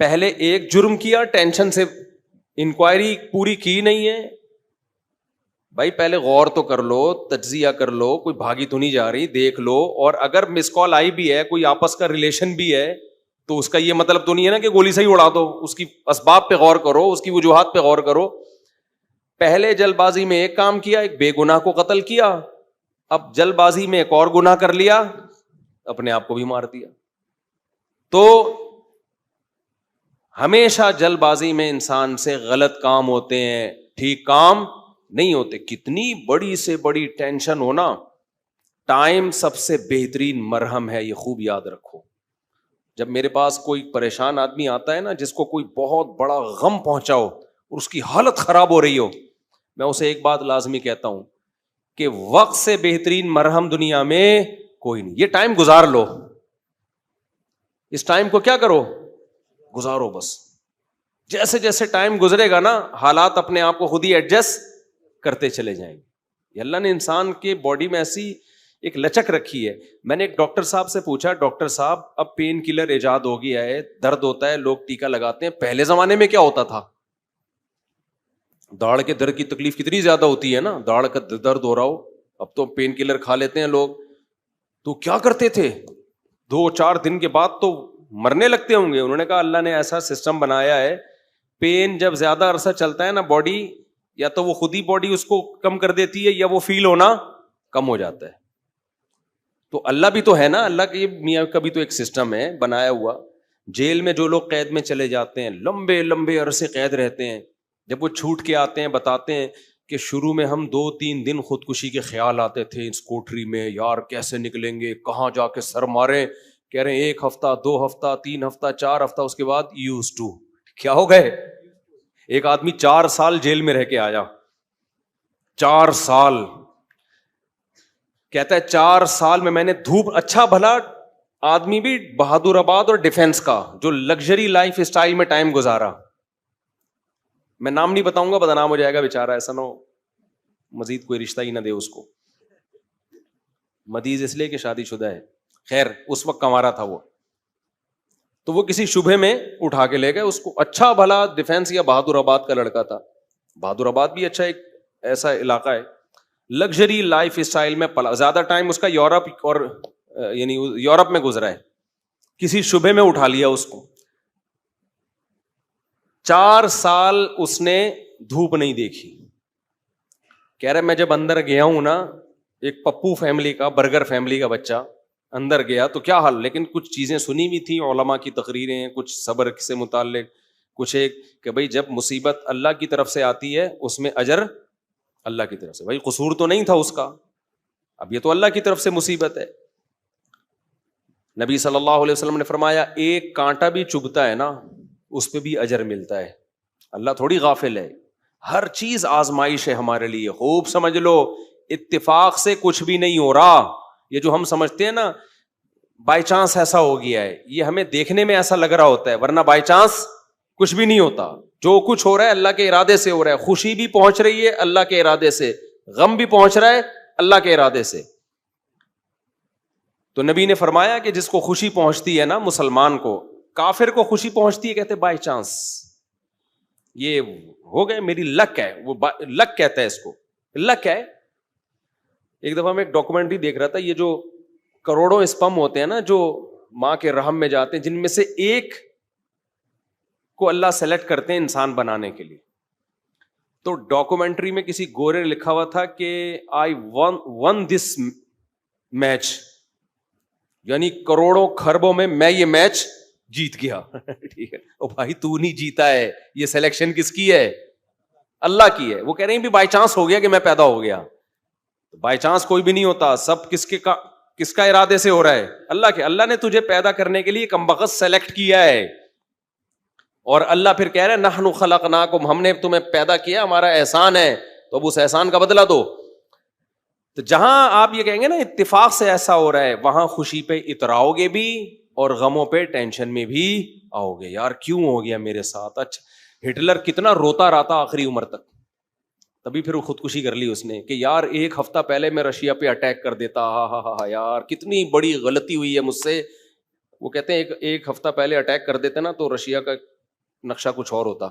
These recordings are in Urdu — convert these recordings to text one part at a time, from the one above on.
پہلے ایک جرم کیا, ٹینشن سے انکوائری پوری کی نہیں ہے. بھائی پہلے غور تو کر لو, تجزیہ کر لو, کوئی بھاگی تو نہیں جا رہی, دیکھ لو. اور اگر مس کال آئی بھی ہے, کوئی آپس کا ریلیشن بھی ہے, تو اس کا یہ مطلب تو نہیں ہے نا کہ گولی سے ہی اڑا دو. اس کی اسباب پہ غور کرو, اس کی وجوہات پہ غور کرو. پہلے جلد بازی میں ایک کام کیا, ایک بے گناہ کو قتل کیا, اب جلد بازی میں ایک اور گناہ کر لیا, اپنے آپ کو بھی مار دیا. تو ہمیشہ جلد بازی میں انسان سے غلط کام ہوتے ہیں, ٹھیک کام نہیں ہوتے. کتنی بڑی سے بڑی ٹینشن ہونا, ٹائم سب سے بہترین مرہم ہے, یہ خوب یاد رکھو. جب میرے پاس کوئی پریشان آدمی آتا ہے نا, جس کو کوئی بہت بڑا غم پہنچا ہو اور اس کی حالت خراب ہو رہی ہو, میں اسے ایک بات لازمی کہتا ہوں کہ وقت سے بہترین مرہم دنیا میں کوئی نہیں. یہ ٹائم گزار لو, اس ٹائم کو کیا کرو, گزارو بس. جیسے جیسے ٹائم گزرے گا نا, حالات اپنے آپ کو خود ہی ایڈجسٹ کرتے چلے جائیں گے. یہ اللہ نے انسان کے باڈی میں ایسی ایک لچک رکھی ہے. میں نے ایک ڈاکٹر صاحب سے پوچھا, ڈاکٹر صاحب اب پین کلر ایجاد ہو گیا ہے, درد ہوتا ہے, لوگ ٹیکا لگاتے ہیں, پہلے زمانے میں کیا ہوتا تھا؟ داڑھ کے درد کی تکلیف کتنی زیادہ ہوتی ہے نا, داڑھ کا درد ہو رہا ہو, اب تو پین کلر کھا لیتے ہیں لوگ. تو کیا کرتے تھے, 2-4 دن کے بعد تو مرنے لگتے ہوں گے. انہوں نے کہا اللہ نے ایسا سسٹم بنایا ہے, پین جب زیادہ عرصہ چلتا ہے نا, باڈی یا تو وہ خود ہی باڈی اس کو کم کر دیتی ہے, یا وہ فیل ہونا کم ہو جاتا ہے. تو اللہ بھی تو ہے نا, اللہ کے میاں کا بھی تو ایک سسٹم ہے بنایا ہوا. جیل میں جو لوگ قید میں چلے جاتے ہیں, لمبے لمبے عرصے قید رہتے ہیں, جب وہ چھوٹ کے آتے ہیں بتاتے ہیں کہ شروع میں ہم 2-3 دن خودکشی کے خیال آتے تھے اس کوٹری میں, یار کیسے نکلیں گے, کہاں جا کے سر ماریں. کہہ رہے ہیں 1 ہفتہ 2 ہفتہ 3 ہفتہ 4 ہفتہ, اس کے بعد یوز ٹو. کیا ہو گئے؟ ایک آدمی 4 سال جیل میں رہ کے آیا, 4 سال. کہتا ہے 4 سال میں نے دھوپ, اچھا بھلا آدمی بھی بہادر آباد اور ڈیفینس کا جو لگژری لائف اسٹائل میں ٹائم گزارا. میں نام نہیں بتاؤں گا, بدنام ہو جائے گا بیچارہ, ایسا نہ ہو مزید کوئی رشتہ ہی نہ دے اس کو. مدیز اس لیے کہ شادی شدہ ہے. خیر اس وقت کمارا تھا وہ, تو وہ کسی شبہ میں اٹھا کے لے گئے اس کو. اچھا بھلا ڈیفینس یا بہادر آباد کا لڑکا تھا. بہادر آباد بھی اچھا ایک ایسا علاقہ ہے, لگژری لائف اسٹائل میں پلا, زیادہ ٹائم اس کا یورپ اور یعنی یورپ میں گزرا ہے. کسی شبہ میں اٹھا لیا اس کو. 4 سال اس نے دھوپ نہیں دیکھی. کہہ رہے میں جب اندر گیا ہوں نا, ایک پپو فیملی کا, برگر فیملی کا بچہ اندر گیا تو کیا حال, لیکن کچھ چیزیں سنی بھی تھیں, علماء کی تقریریں, کچھ صبر سے متعلق, کچھ ایک کہ بھائی جب مصیبت اللہ کی طرف سے آتی ہے اس میں اجر اللہ کی طرف سے. بھائی قصور تو نہیں تھا اس کا, اب یہ تو اللہ کی طرف سے مصیبت ہے. نبی صلی اللہ علیہ وسلم نے فرمایا ایک کانٹا بھی چبھتا ہے نا, اس پہ بھی اجر ملتا ہے. اللہ تھوڑی غافل ہے, ہر چیز آزمائش ہے ہمارے لیے. خوب سمجھ لو, اتفاق سے کچھ بھی نہیں ہو رہا. یہ جو ہم سمجھتے ہیں نا بائی چانس ایسا ہو گیا ہے, یہ ہمیں دیکھنے میں ایسا لگ رہا ہوتا ہے, ورنہ بائی چانس کچھ بھی نہیں ہوتا. جو کچھ ہو رہا ہے اللہ کے ارادے سے ہو رہا ہے. خوشی بھی پہنچ رہی ہے اللہ کے ارادے سے, غم بھی پہنچ رہا ہے اللہ کے ارادے سے. تو نبی نے فرمایا کہ جس کو خوشی پہنچتی ہے نا مسلمان کو, کافر کو خوشی پہنچتی ہے کہتے بائی چانس, یہ ہو گئے میری لک ہے, وہ لک کہتا ہے اس کو, لک ہے. ایک دفعہ میں ایک ڈاکومنٹری دیکھ رہا تھا, یہ جو کروڑوں اسپم ہوتے ہیں نا جو ماں کے رحم میں جاتے ہیں, جن میں سے ایک کو اللہ سلیکٹ کرتے ہیں انسان بنانے کے لیے. تو ڈاکومنٹری میں کسی گورے نے لکھا ہوا تھا کہ آئی ون دس میچ, یعنی کروڑوں خربوں میں یہ میچ جیت گیا. ٹھیک ہے, او بھائی تو نہیں جیتا ہے, یہ سلیکشن کس کی ہے؟ اللہ کی ہے. وہ کہہ رہے ہیں بھی بائی چانس ہو گیا کہ میں پیدا ہو گیا. بائی چانس کوئی بھی نہیں ہوتا, سب کس کا ارادے سے ہو رہا ہے؟ اللہ کے. اللہ نے تجھے پیدا کرنے کے لیے کمبخت سلیکٹ کیا ہے, اور اللہ پھر کہہ رہے ہیں نحن خلقناکم, ہم نے تمہیں پیدا کیا, ہمارا احسان ہے, تو اب اس احسان کا بدلہ دو. تو جہاں آپ یہ کہیں گے نا اتفاق سے ایسا ہو رہا ہے, وہاں خوشی پہ اتراؤ گے بھی اور غموں پہ ٹینشن میں بھی آؤ گے. یار کیوں ہو گیا میرے ساتھ؟ اچھا ہٹلر کتنا روتا رہتا آخری عمر تک, تبھی پھر وہ خودکشی کر لی اس نے کہ یار 1 ہفتہ پہلے میں رشیا پہ اٹیک کر دیتا, ہاں ہاں ہاں یار کتنی بڑی غلطی ہوئی ہے مجھ سے, وہ کہتے ہیں ایک ہفتہ پہلے اٹیک کر دیتے نا تو رشیا کا نقشہ کچھ اور ہوتا.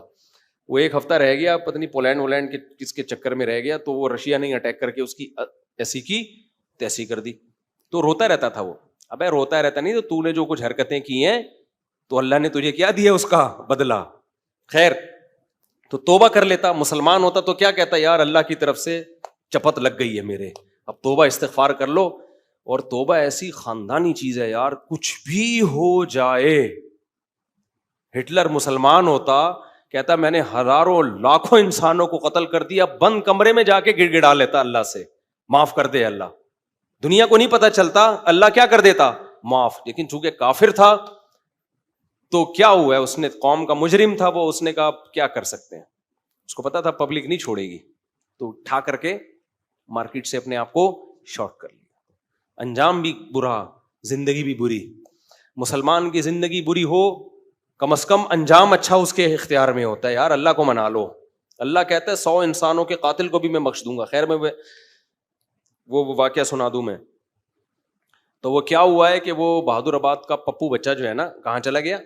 وہ ایک ہفتہ رہ گیا, پتہ نہیں پولینڈ ولینڈ کے کس کے چکر میں رہ گیا, تو وہ رشیا نہیں اٹیک کر کے اس کی ایسی کی تیسی کر دی. تو روتا رہتا تھا وہ. ابے روتا رہتا نہیں, تو نے جو کچھ حرکتیں کی ہیں تو اللہ نے تجھے کیا دیا اس کا بدلہ. خیر, تو توبہ کر لیتا. مسلمان ہوتا تو کیا کہتا, یار اللہ کی طرف سے چپت لگ گئی ہے میرے, اب توبہ استغفار کر لو. اور توبہ ایسی خاندانی چیز ہے یار, کچھ بھی ہو جائے. ہٹلر مسلمان ہوتا, کہتا میں نے ہزاروں لاکھوں انسانوں کو قتل کر دیا, بند کمرے میں جا کے گڑ گڑا لیتا اللہ سے, معاف کر دے اللہ. دنیا کو نہیں پتا چلتا, اللہ کیا کر دیتا, معاف. لیکن چونکہ کافر تھا تو کیا ہوا ہے, اس نے قوم کا مجرم تھا وہ, اس نے کہا کیا کر سکتے ہیں, اس کو پتا تھا پبلک نہیں چھوڑے گی, تو اٹھا کر کے مارکیٹ سے اپنے آپ کو شارٹ کر لیا. انجام بھی برا, زندگی بھی بری. مسلمان کی زندگی بری ہو, کم از کم انجام اچھا اس کے اختیار میں ہوتا ہے. یار اللہ کو منا لو. اللہ کہتا ہے 100 انسانوں کے قاتل کو بھی میں بخش دوں گا. خیر میں وہ واقعہ سنا دوں میں. تو وہ کیا ہوا ہے کہ وہ بہادر آباد کا پپو بچہ جو ہے نا, کہاں چلا گیا,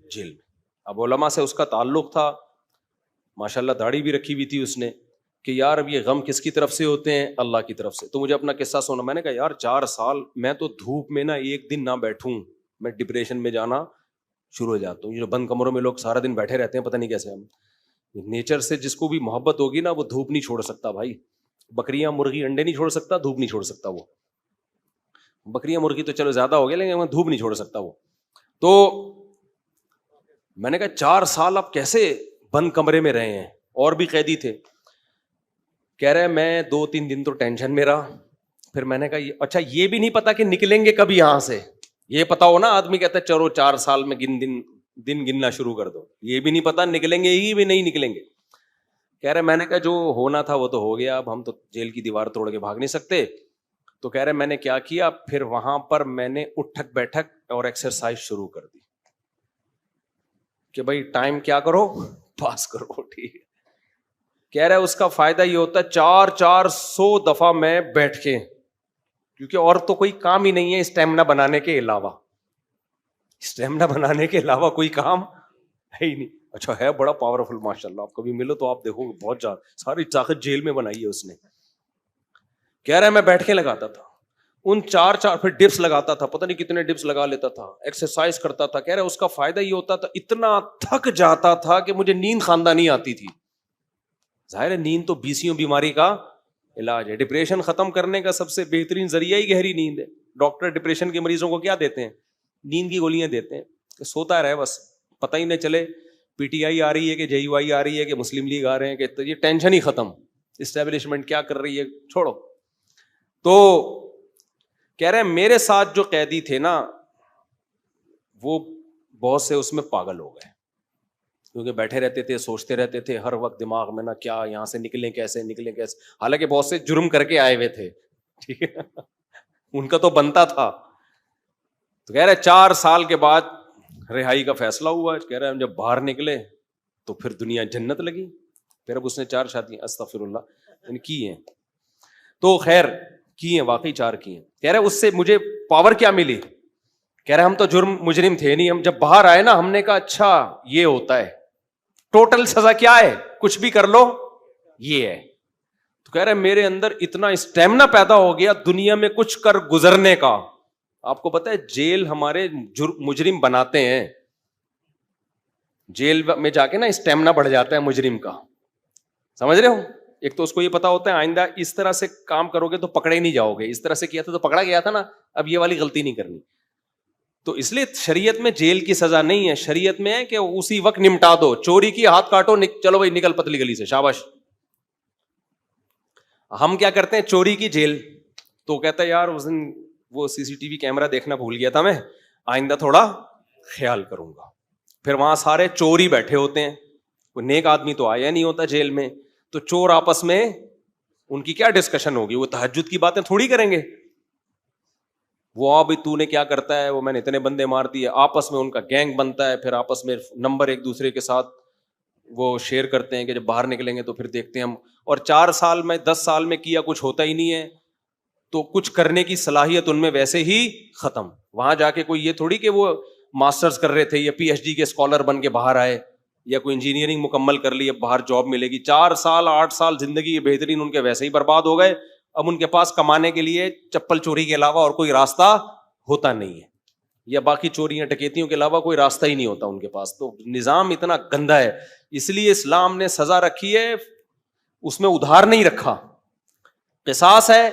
جیل میں. اب علماء سے اس کا تعلق تھا, ماشاءاللہ داڑھی بھی رکھی ہوئی تھی اس نے, کہ یار اب یہ غم کس کی طرف سے ہوتے ہیں, اللہ کی طرف سے. تو مجھے اپنا قصہ سنا. میں نے کہا یار 4 سال میں تو دھوپ میں نا ایک دن نہ بیٹھوں, میں ڈپریشن میں جانا شروع ہو جاتا ہوں. یہ جو بند کمروں میں لوگ سارا دن بیٹھے رہتے ہیں, پتہ نہیں کیسے. ہم نیچر سے جس کو بھی محبت ہوگی نا, وہ دھوپ نہیں چھوڑ سکتا بھائی. بکریاں مرغی انڈے نہیں چھوڑ سکتا, دھوپ نہیں چھوڑ سکتا. وہ بکریاں مرغی تو چلو زیادہ ہو گیا, لیکن دھوپ نہیں چھوڑ سکتا وہ. تو میں نے کہا 4 سال اب کیسے بند کمرے میں رہے ہیں, اور بھی قیدی تھے. کہہ رہے میں 2-3 دن تو ٹینشن میں رہا. پھر میں نے کہا اچھا یہ بھی نہیں پتا کہ نکلیں گے کبھی یہاں سے. یہ پتا ہو نا, آدمی کہتا ہے چلو 4 سال میں دن گننا شروع کر دو. یہ بھی نہیں پتا نکلیں گے ہی بھی نہیں نکلیں گے. کہہ رہے میں نے کہا جو ہونا تھا وہ تو ہو گیا, اب ہم تو جیل کی دیوار توڑ کے بھاگ نہیں سکتے. تو کہہ رہے میں نے کیا کیا, پھر وہاں پر میں نے اٹھک بیٹھک اور ایکسرسائز شروع کر دی کہ بھائی ٹائم کیا کرو, پاس کرو. ٹھیک ہے. کہہ رہے اس کا فائدہ یہ ہوتا ہے 400 دفعہ میں بیٹھ کے, کیونکہ اور تو کوئی کام ہی نہیں ہے اسٹیمنا بنانے کے علاوہ. اسٹیمنا بنانے کے علاوہ کوئی کام ہے ہی نہیں. اچھا ہے بڑا پاورفل ماشاءاللہ, آپ کبھی ملو تو آپ دیکھو بہت زیادہ ساری طاقت جیل میں بنائی ہے اس نے. کہہ رہا ہے میں بیٹھ کے لگاتا تھا ان 4 پھر ڈپس لگاتا تھا, پتہ نہیں کتنے ڈپس لگا لیتا تھا, ایکسرسائز کرتا تھا. کہہ رہا ہے اس کا فائدہ یہ ہوتا تھا, اتنا تھک جاتا تھا کہ مجھے نیند خاندانی آتی تھی. ظاہر ہے نیند تو 20 بیماری کا علاج ہے. ڈپریشن ختم کرنے کا سب سے بہترین ذریعہ ہی گہری نیند ہے. ڈاکٹر ڈپریشن کے مریضوں کو کیا دیتے ہیں, نیند کی گولیاں دیتے ہیں کہ سوتا رہے بس, پتہ ہی نہ چلے پی ٹی آئی آ رہی ہے کہ جے یو آئی آ رہی ہے کہ مسلم لیگ آ رہے ہیں, کہ یہ ٹینشن ہی ختم, اسٹیبلشمنٹ کیا کر رہی ہے چھوڑو. تو کہہ رہے ہیں میرے ساتھ جو قیدی تھے نا وہ بہت سے اس میں پاگل ہو گئے, کیونکہ بیٹھے رہتے تھے, سوچتے رہتے تھے ہر وقت دماغ میں نا کیا یہاں سے نکلیں کیسے. حالانکہ بہت سے جرم کر کے آئے ہوئے تھے, ٹھیک ہے, ان کا تو بنتا تھا. تو کہہ رہے 4 سال کے بعد رہائی کا فیصلہ ہوا. کہہ رہے ہم جب باہر نکلے تو پھر دنیا جنت لگی. پھر اب اس نے 4 شادیاں استغفر اللہ کی ہیں. تو خیر کی ہیں, واقعی 4 کی ہیں. کہہ رہے اس سے مجھے پاور کیا ملی. کہہ رہے ہم تو مجرم تھے نہیں, ہم جب باہر آئے نا ہم نے کہا اچھا یہ ہوتا ہے, ٹوٹل سزا کیا ہے, کچھ بھی کر لو یہ ہے. تو کہہ رہے میرے اندر اتنا اسٹیمنا پیدا ہو گیا دنیا میں کچھ کر گزرنے کا. آپ کو پتا ہے جیل ہمارے مجرم بناتے ہیں, جیل میں جا کے نا اسٹیمنا بڑھ جاتا ہے مجرم کا, سمجھ رہے ہو. ایک تو اس کو یہ پتا ہوتا ہے آئندہ اس طرح سے کام کرو گے تو پکڑے نہیں جاؤ گے, اس طرح سے کیا تھا تو پکڑا گیا تھا نا, اب یہ والی غلطی نہیں کرنی. تو اس لیے شریعت میں جیل کی سزا نہیں ہے, شریعت میں ہے کہ اسی وقت نمٹا دو. چوری کی ہاتھ کاٹو, چلو بھائی نکل پتلی گلی سے, شاباش. ہم کیا کرتے ہیں چوری کی جیل, تو کہتا ہے یار اس دن وہ سی سی ٹی وی کیمرہ دیکھنا بھول گیا تھا, میں آئندہ تھوڑا خیال کروں گا. پھر وہاں سارے چور ہی بیٹھے ہوتے ہیں, کوئی نیک آدمی تو آیا نہیں ہوتا جیل میں. تو چور آپس میں ان کی کیا ڈسکشن ہوگی, وہ تہجد کی باتیں تھوڑی کریں گے. وہ بھائی تو نے کیا کرتا ہے, وہ میں نے اتنے بندے مار دیے, آپس میں ان کا گینگ بنتا ہے. پھر آپس میں نمبر ایک دوسرے کے ساتھ وہ شیئر کرتے ہیں کہ جب باہر نکلیں گے تو پھر دیکھتے ہیں ہم. اور 4 سال میں 10 سال میں کیا کچھ ہوتا ہی نہیں ہے. تو کچھ کرنے کی صلاحیت ان میں ویسے ہی ختم. وہاں جا کے کوئی یہ تھوڑی کہ وہ ماسٹرز کر رہے تھے یا پی ایچ ڈی کے اسکالر بن کے باہر آئے یا کوئی انجینئرنگ مکمل کر لی اب باہر جاب ملے گی. 4 سال 8 سال زندگی بہترین ان کے ویسے ہی برباد ہو گئے. اب ان کے پاس کمانے کے لیے چپل چوری کے علاوہ اور کوئی راستہ ہوتا نہیں ہے, یا باقی چوریاں ڈکیتیوں کے علاوہ کوئی راستہ ہی نہیں ہوتا ان کے پاس. تو نظام اتنا گندا ہے, اس لیے اسلام نے سزا رکھی ہے, اس میں ادھار نہیں رکھا. قصاص ہے,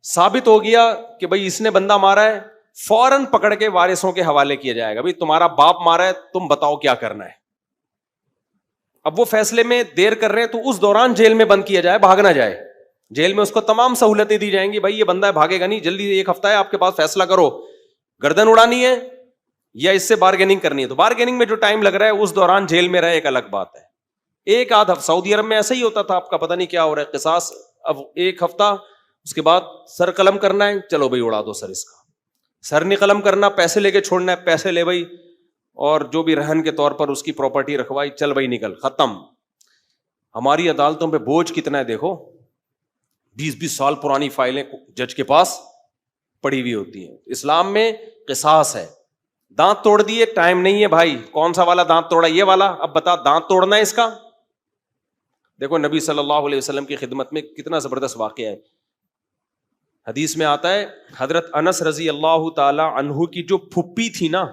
ثابت ہو گیا کہ بھائی اس نے بندہ مارا ہے, فوراً پکڑ کے وارثوں کے حوالے کیا جائے گا, بھائی تمہارا باپ مارا ہے, تم بتاؤ کیا کرنا ہے. اب وہ فیصلے میں دیر کر رہے ہیں تو اس دوران جیل میں بند کیا جائے, بھاگ نہ جائے. جیل میں اس کو تمام سہولتیں دی جائیں گی, بھائی یہ بندہ ہے بھاگے گا نہیں, جلدی 1 ہفتہ ہے آپ کے پاس, فیصلہ کرو گردن اڑانی ہے یا اس سے بارگیننگ کرنی ہے. تو بارگیننگ میں جو ٹائم لگ رہا ہے اس دوران جیل میں رہے ایک الگ بات ہے. ایک آدھ ہفتہ سعودی عرب میں ایسا ہی ہوتا تھا, آپ کا پتہ نہیں کیا ہو رہا ہے. قصاص اب 1 ہفتہ, اس کے بعد سر قلم کرنا ہے, چلو بھائی اڑا دو سر اس کا. سر نہیں قلم کرنا, پیسے لے کے چھوڑنا ہے, پیسے لے بھائی, اور جو بھی رہن کے طور پر اس کی پراپرٹی رکھوائی, چل بھائی نکل, ختم. ہماری عدالتوں پہ بوجھ کتنا ہے دیکھو, 20 سال پرانی فائلیں جج کے پاس پڑی ہوئی ہوتی ہیں. اسلام میں قصاص ہے. دانت توڑ دیے, ٹائم نہیں ہے بھائی, کون سا والا دانت توڑا, یہ والا, اب بتا دانت توڑنا ہے اس کا. دیکھو نبی صلی اللہ علیہ وسلم کی خدمت میں کتنا زبردست واقعہ ہے. حدیث میں آتا ہے حضرت انس رضی اللہ تعالی عنہ کی جو پھپھی تھی نا,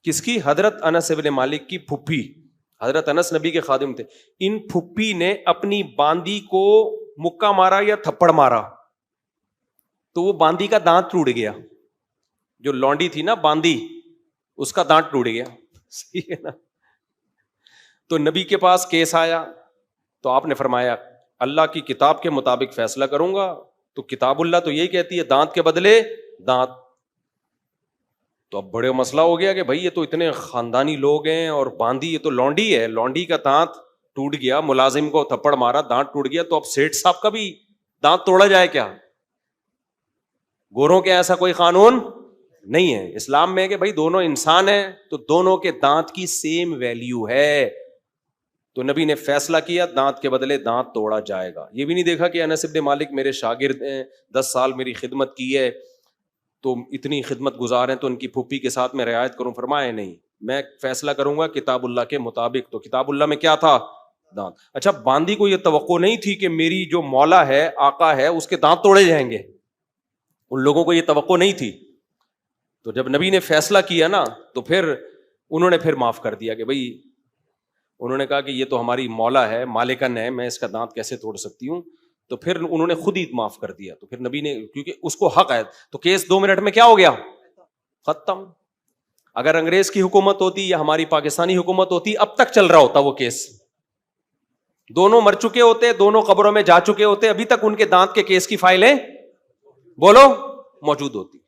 کس کی؟ حضرت انس ابن مالک کی پھپھی. حضرت انس نبی کے خادم تھے. ان پھپھی نے اپنی باندی کو مکہ مارا یا تھپڑ مارا تو وہ باندی کا دانت ٹوٹ گیا. جو لونڈی تھی نا باندی, اس کا دانت ٹوٹ گیا. صحیح ہے نا. تو نبی کے پاس کیس آیا تو آپ نے فرمایا اللہ کی کتاب کے مطابق فیصلہ کروں گا. تو کتاب اللہ تو یہی کہتی ہے دانت کے بدلے دانت. تو اب بڑے مسئلہ ہو گیا کہ بھائی یہ تو اتنے خاندانی لوگ ہیں, اور باندی یہ تو لونڈی ہے, لونڈی کا دانت ٹوٹ گیا, ملازم کو تھپڑ مارا دانت ٹوٹ گیا, تو اب سیٹھ صاحب کا بھی دانت توڑا جائے کیا؟ گوروں کے ایسا کوئی قانون نہیں ہے. اسلام میں کہ بھائی دونوں انسان ہیں تو دونوں کے دانت کی سیم ویلیو ہے. تو نبی نے فیصلہ کیا دانت کے بدلے دانت توڑا جائے گا. یہ بھی نہیں دیکھا کہ انس ابن مالک میرے شاگرد ہیں, 10 سال میری خدمت کی ہے, تو اتنی خدمت گزار ہیں تو ان کی پھوپھی کے ساتھ میں رعایت کروں. فرمایا نہیں, میں فیصلہ کروں گا کتاب اللہ کے مطابق. تو کتاب اللہ میں کیا تھا؟ دانت. اچھا باندی کو یہ توقع نہیں تھی کہ میری جو مولا ہے, آقا ہے, اس کے دانت توڑے جائیں گے. ان لوگوں کو یہ توقع نہیں تھی. تو جب نبی نے فیصلہ کیا نا تو پھر انہوں نے پھر معاف کر دیا کہ بھائی, انہوں نے کہا کہ یہ تو ہماری مولا ہے, مالکن ہے, میں اس کا دانت کیسے توڑ سکتی ہوں. تو پھر انہوں نے خود ہی معاف کر دیا. تو پھر نبی نے, کیونکہ اس کو حق ہے, تو کیس 2 منٹ میں کیا ہو گیا؟ ختم. اگر انگریز کی حکومت ہوتی یا ہماری پاکستانی حکومت ہوتی, اب تک چل رہا ہوتا وہ کیس. دونوں مر چکے ہوتے, دونوں قبروں میں جا چکے ہوتے, ابھی تک ان کے دانت کے کیس کی فائلیں بولو موجود ہوتی,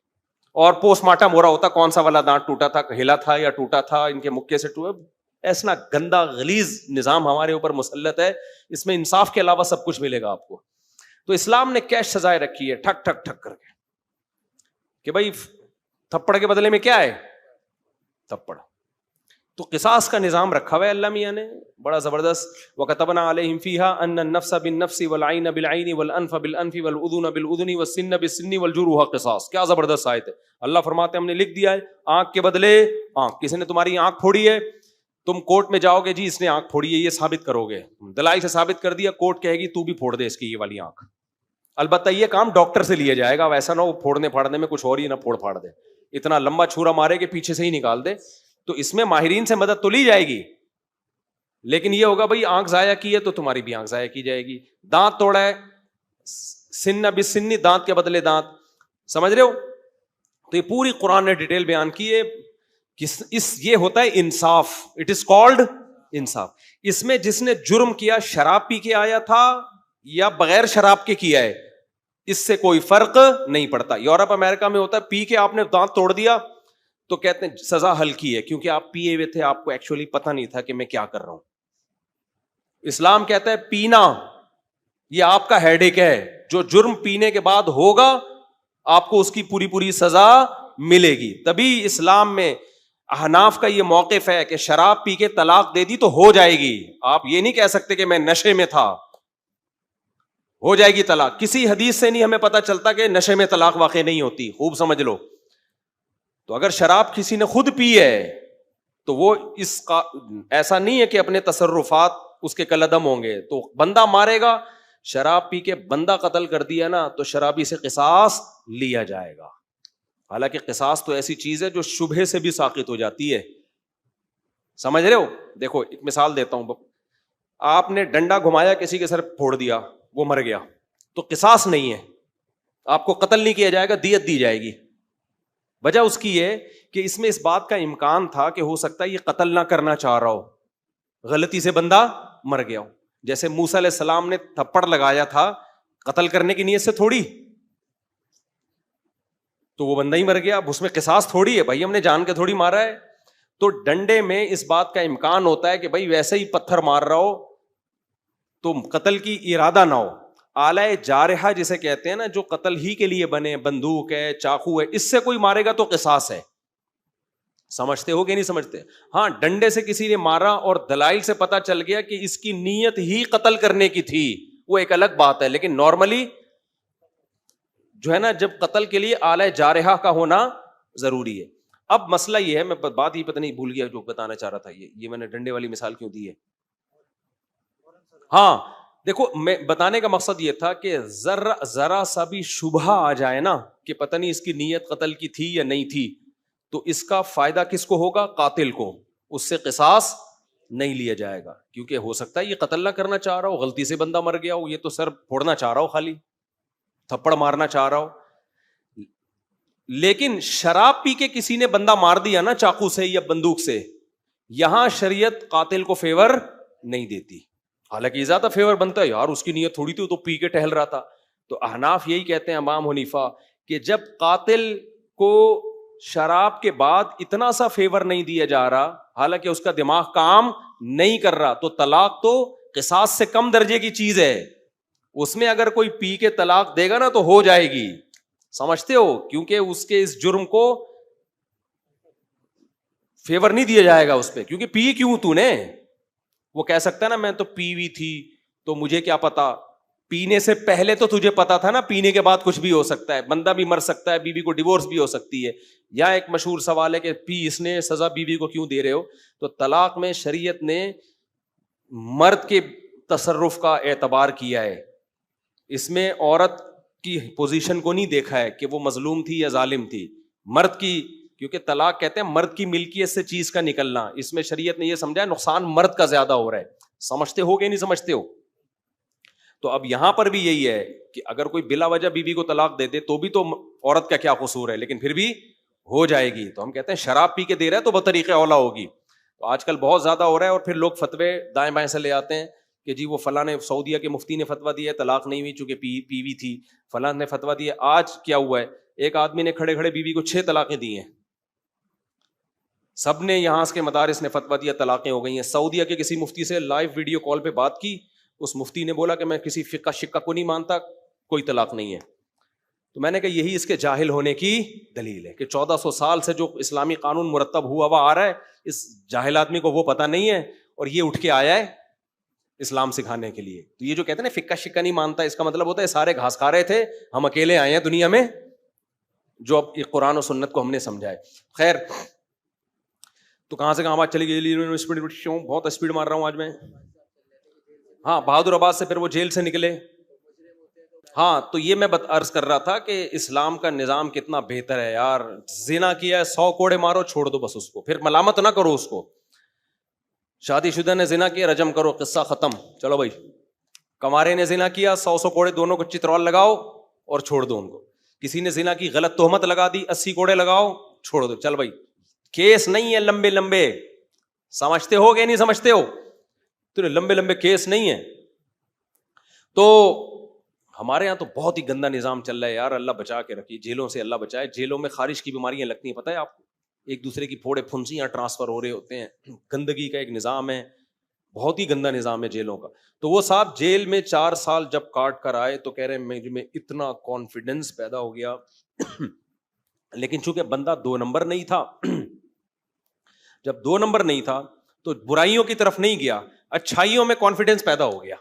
اور پوسٹ مارٹم ہو رہا ہوتا کون سا والا دانت ٹوٹا تھا, ہلا تھا یا ٹوٹا تھا, ان کے مکے سے ٹوٹا. ایسا گندا غلیظ نظام ہمارے اوپر مسلط ہے. اس میں انصاف کے علاوہ سب کچھ ملے گا آپ کو. تو اسلام نے کیش سزائے رکھی ہے, ٹھک ٹھک ٹھک کر کے, کہ بھائی تھپڑ کے بدلے میں کیا ہے؟ تھپڑ. تو قصاص کا نظام رکھا ہوا ہے اللہ میاں نے بڑا زبردست. وَكَتَبْنَا عَلَيْهِمْ فِيهَا أَنَّ النَّفْسَ بِالنَّفْسِ وَالْعَيْنَ بِالْعَيْنِ وَالْأَنْفَ بِالْأَنْفِ وَالْأُذُنَ بِالْأُذُنِ وَالسِّنَّ بِالسِّنِّ وَالْجُرُوحَ قِصَاص. کیا زبردست آیت ہے. اللہ فرماتے ہیں ہم نے لکھ دیا ہے آنکھ کے بدلے آنکھ. کسی نے تمہاری آنکھ پھوڑی ہے, تم کورٹ میں جاؤ گے, جی اس نے آنکھ پھوڑی ہے, یہ ثابت کرو گے, دلائل سے ثابت کر دیا, کورٹ کہے گی تو بھی پھوڑ دے اس کی یہ والی آنکھ. البتہ یہ کام ڈاکٹر سے لیا جائے گا, ویسا نہ ہو پھوڑنے پھاڑنے میں کچھ اور ہی نہ پھوڑ پھاڑ دے, اتنا لمبا چھورا مارے کہ پیچھے سے ہی نکال دے. تو اس میں ماہرین سے مدد تو لی جائے گی, لیکن یہ ہوگا بھائی آنکھ ضائع کی ہے تو تمہاری بھی آنکھ ضائع کی جائے گی. دانت توڑا ہے, سن بسنی, دانت کے بدلے دانت. سمجھ رہے ہو؟ تو یہ پوری قرآن نے ڈیٹیل بیان کی ہے. یہ ہوتا ہے انصاف, اٹ از کالڈ انصاف. اس میں جس نے جرم کیا شراب پی کے آیا تھا یا بغیر شراب کے کیا ہے, اس سے کوئی فرق نہیں پڑتا. یورپ امریکہ میں ہوتا ہے پی کے آپ نے دانت توڑ دیا تو کہتے ہیں سزا ہلکی ہے, کیونکہ آپ پیے ہوئے تھے, آپ کو ایکچولی پتہ نہیں تھا کہ میں کیا کر رہا ہوں. اسلام کہتا ہے پینا یہ آپ کا ہیڈ ایک ہے, جو جرم پینے کے بعد ہوگا آپ کو اس کی پوری پوری سزا ملے گی. تبھی اسلام میں احناف کا یہ موقف ہے کہ شراب پی کے طلاق دے دی تو ہو جائے گی. آپ یہ نہیں کہہ سکتے کہ میں نشے میں تھا, ہو جائے گی طلاق. کسی حدیث سے نہیں ہمیں پتا چلتا کہ نشے میں طلاق واقع نہیں ہوتی, خوب سمجھ لو. تو اگر شراب کسی نے خود پی ہے تو وہ اس کا ایسا نہیں ہے کہ اپنے تصرفات اس کے کالعدم ہوں گے, تو بندہ مارے گا. شراب پی کے بندہ قتل کر دیا نا تو شرابی سے قصاص لیا جائے گا. حالانکہ قصاص تو ایسی چیز ہے جو شبہے سے بھی ساقط ہو جاتی ہے, سمجھ رہے ہو. دیکھو ایک مثال دیتا ہوں, آپ نے ڈنڈا گھمایا کسی کے سر پھوڑ دیا, وہ مر گیا, تو قصاص نہیں ہے, آپ کو قتل نہیں کیا جائے گا, دیت دی جائے گی. وجہ اس کی یہ کہ اس میں اس بات کا امکان تھا کہ ہو سکتا ہے یہ قتل نہ کرنا چاہ رہا ہو, غلطی سے بندہ مر گیا ہو. جیسے موسیٰ علیہ السلام نے تھپڑ لگایا تھا قتل کرنے کی نیت سے تھوڑی, تو وہ بندہ ہی مر گیا. اب اس میں قصاص تھوڑی ہے بھائی, ہم نے جان کے تھوڑی مارا ہے. تو ڈنڈے میں اس بات کا امکان ہوتا ہے کہ بھائی ویسے ہی پتھر مار رہا ہو تو قتل کی ارادہ نہ ہو. آلہ جارحہ جسے کہتے ہیں نا, جو قتل ہی کے لیے بنے, بندوق ہے, چاقو ہے, اس سے کوئی مارے گا تو قصاص ہے. سمجھتے ہو کہ نہیں سمجھتے؟ ہاں, ڈنڈے سے کسی نے مارا اور دلائل سے پتا چل گیا کہ اس کی نیت ہی قتل کرنے کی تھی, وہ ایک الگ بات ہے. لیکن نارملی جو ہے نا, جب قتل کے لیے آلہ جارحہ کا ہونا ضروری ہے. اب مسئلہ یہ ہے, میں بات ہی پتہ نہیں بھول گیا جو بتانا چاہ رہا تھا. یہ میں نے ڈنڈے والی مثال کیوں دی ہے. ہاں دیکھو, میں بتانے کا مقصد یہ تھا کہ ذرا سا بھی شبہ آ جائے نا کہ پتہ نہیں اس کی نیت قتل کی تھی یا نہیں تھی, تو اس کا فائدہ کس کو ہوگا؟ قاتل کو. اس سے قصاص نہیں لیا جائے گا, کیونکہ ہو سکتا ہے یہ قتل نہ کرنا چاہ رہا ہو, غلطی سے بندہ مر گیا ہو, یہ تو سر پھوڑنا چاہ رہا ہو, خالی تھپڑ مارنا چاہ رہا ہو. لیکن شراب پی کے کسی نے بندہ مار دیا نا چاقو سے یا بندوق سے, یہاں شریعت قاتل کو فیور نہیں دیتی. حالانکہ یہ زیادہ فیور بنتا ہے, یار اس کی نیت تھوڑی تھی, تو پی کے ٹہل رہا تھا. تو احناف یہی کہتے ہیں, امام حنیفہ, کہ جب قاتل کو شراب کے بعد اتنا سا فیور نہیں دیا جا رہا, حالانکہ اس کا دماغ کام نہیں کر رہا, تو طلاق تو قصاص سے کم درجے کی چیز ہے. اس میں اگر کوئی پی کے طلاق دے گا نا تو ہو جائے گی, سمجھتے ہو, کیونکہ اس کے اس جرم کو فیور نہیں دیا جائے گا اس پہ, کیونکہ پی کیوں تو نے. وہ کہہ سکتا ہے نا میں تو پی ہوئی تھی تو مجھے کیا پتا, پینے سے پہلے تو تجھے پتا تھا نا, پینے کے بعد کچھ بھی ہو سکتا ہے, بندہ بھی مر سکتا ہے, بیوی کو ڈیورس بھی ہو سکتی ہے. یا ایک مشہور سوال ہے کہ پی اس نے, سزا بیوی کو کیوں دے رہے ہو. تو طلاق میں شریعت نے مرد کے تصرف کا اعتبار کیا ہے, اس میں عورت کی پوزیشن کو نہیں دیکھا ہے کہ وہ مظلوم تھی یا ظالم تھی. مرد کی, کیونکہ طلاق کہتے ہیں مرد کی ملکیت سے چیز کا نکلنا, اس میں شریعت نے یہ سمجھا نقصان مرد کا زیادہ ہو رہا ہے. سمجھتے ہو کہ نہیں سمجھتے ہو؟ تو اب یہاں پر بھی یہی ہے کہ اگر کوئی بلا وجہ بیوی کو طلاق دے دے تو بھی تو عورت کا کیا قصور ہے, لیکن پھر بھی ہو جائے گی. تو ہم کہتے ہیں شراب پی کے دے رہا ہے تو بطریقے اولا ہوگی. تو آج کل بہت زیادہ ہو رہا ہے, اور پھر لوگ فتوے دائیں بائیں سے لے آتے ہیں کہ جی وہ فلاں نے, سعودیہ کے مفتی نے فتویٰ دیا ہے طلاق نہیں ہوئی چونکہ پی ہوئی تھی, فلاں نے فتویٰ دیا. آج کیا ہوا ہے, ایک آدمی نے کھڑے کھڑے بیوی کو 6 طلاقیں دی ہیں, سب نے یہاں کے مدارس نے فتویٰ دیا, طلاقیں ہو گئی ہیں. سعودیہ کے کسی مفتی سے لائیو ویڈیو کال پہ بات کی, اس مفتی نے بولا کہ میں کسی فقہ شقہ کو نہیں مانتا, کوئی طلاق نہیں ہے. تو میں نے کہا یہی اس کے جاہل ہونے کی دلیل ہے کہ 1400 سال سے جو اسلامی قانون مرتب ہوا ہوا آ رہا ہے, اس جاہل آدمی کو وہ پتہ نہیں ہے, اور یہ اٹھ کے آیا ہے اسلام سکھانے کے لیے. تو یہ جو کہتے ہیں نا فقہ شقہ نہیں مانتا, اس کا مطلب ہوتا ہے سارے گھاس کھا رہے تھے, ہم اکیلے آئے ہیں دنیا میں جو اب قرآن و سنت کو ہم نے سمجھا ہے. خیر, تو کہاں سے کہاں بات چلی گئی, بہت اسپیڈ مار رہا ہوں آج میں. ہاں, بہادر آباد سے پھر وہ جیل سے نکلے. ہاں, تو یہ میں عرض کر رہا تھا کہ اسلام کا نظام کتنا بہتر ہے یار. زنا کیا ہے 100 کوڑے مارو, چھوڑ دو بس اس کو, پھر ملامت نہ کرو اس کو. شادی شدہ نے زنا کیا, رجم کرو, قصہ ختم, چلو بھائی. کمارے نے زنا کیا, 100 کوڑے دونوں کو چترول لگاؤ اور چھوڑ دو ان کو. کسی نے زنا کی غلط تہمت لگا دی, 80 کوڑے لگاؤ, چھوڑ دو, چل بھائی. کیس نہیں ہے لمبے لمبے, سمجھتے ہو کہ نہیں سمجھتے ہو؟ تو لمبے لمبے کیس نہیں ہے. تو ہمارے یہاں تو بہت ہی گندا نظام چل رہا ہے یار, اللہ بچا کے رکھیے, جیلوں سے اللہ بچائے. جیلوں میں خارش کی بیماریاں لگتی ہیں, پتہ ہے آپ کو, ایک دوسرے کی پھوڑے پھنسیاں ٹرانسفر ہو رہے ہوتے ہیں. گندگی کا ایک نظام ہے, بہت ہی گندا نظام ہے جیلوں کا. تو وہ صاحب جیل میں 4 سال جب کاٹ کر آئے تو کہہ رہے ہیں میں اتنا کانفیڈنس پیدا ہو گیا, لیکن چونکہ بندہ 2 نمبر نہیں تھا, جب 2 نمبر نہیں تھا تو برائیوں کی طرف نہیں گیا, اچھائیوں میں کانفیڈنس پیدا ہو گیا.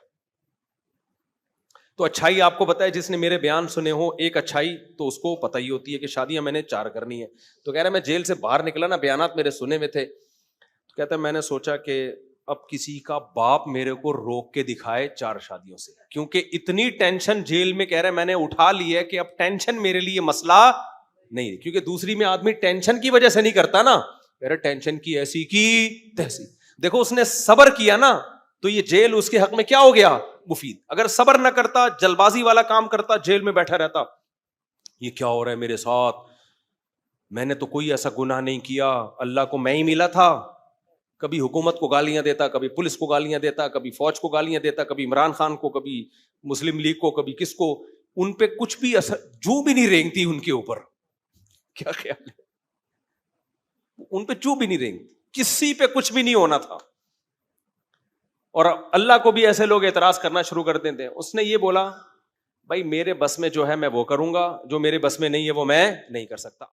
تو اچھائی آپ کو پتا ہے، جس نے میرے بیان سنے ہو ایک اچھائی تو اس کو پتہ ہی ہوتی ہے کہ شادیاں میں نے 4 کرنی ہے. تو کہہ رہا میں جیل سے باہر نکلا نا، بیانات میرے سنے ہوئے تھے، تو کہتا ہے میں نے سوچا کہ اب کسی کا باپ میرے کو روک کے دکھائے 4 شادیوں سے، کیونکہ اتنی ٹینشن جیل میں کہہ رہے میں نے اٹھا لی ہے کہ اب ٹینشن میرے لیے مسئلہ نہیں. کیونکہ دوسری میں آدمی ٹینشن کی وجہ سے نہیں کرتا نا، کہہ رہے ٹینشن کی ایسی کی تیسی. دیکھو اس نے صبر کیا نا، تو یہ جیل اس کے حق میں کیا ہو گیا؟ مفید. اگر صبر نہ کرتا، جلد بازی والا کام کرتا، جیل میں بیٹھا رہتا، یہ کیا ہو رہا ہے میرے ساتھ، میں نے تو کوئی ایسا گناہ نہیں کیا، اللہ کو میں ہی ملا تھا. کبھی حکومت کو گالیاں دیتا، کبھی پولیس کو گالیاں دیتا، کبھی فوج کو گالیاں دیتا، کبھی عمران خان کو، کبھی مسلم لیگ کو، کبھی کس کو. ان پہ کچھ بھی اثر جو بھی نہیں رینگتی ان کے اوپر. کیا خیال ہے؟ ان پہ جو بھی نہیں رینگتی، کسی پہ کچھ بھی نہیں ہونا تھا. اور اللہ کو بھی ایسے لوگ اعتراض کرنا شروع کر دیتے ہیں. اس نے یہ بولا بھائی میرے بس میں جو ہے میں وہ کروں گا، جو میرے بس میں نہیں ہے وہ میں نہیں کر سکتا.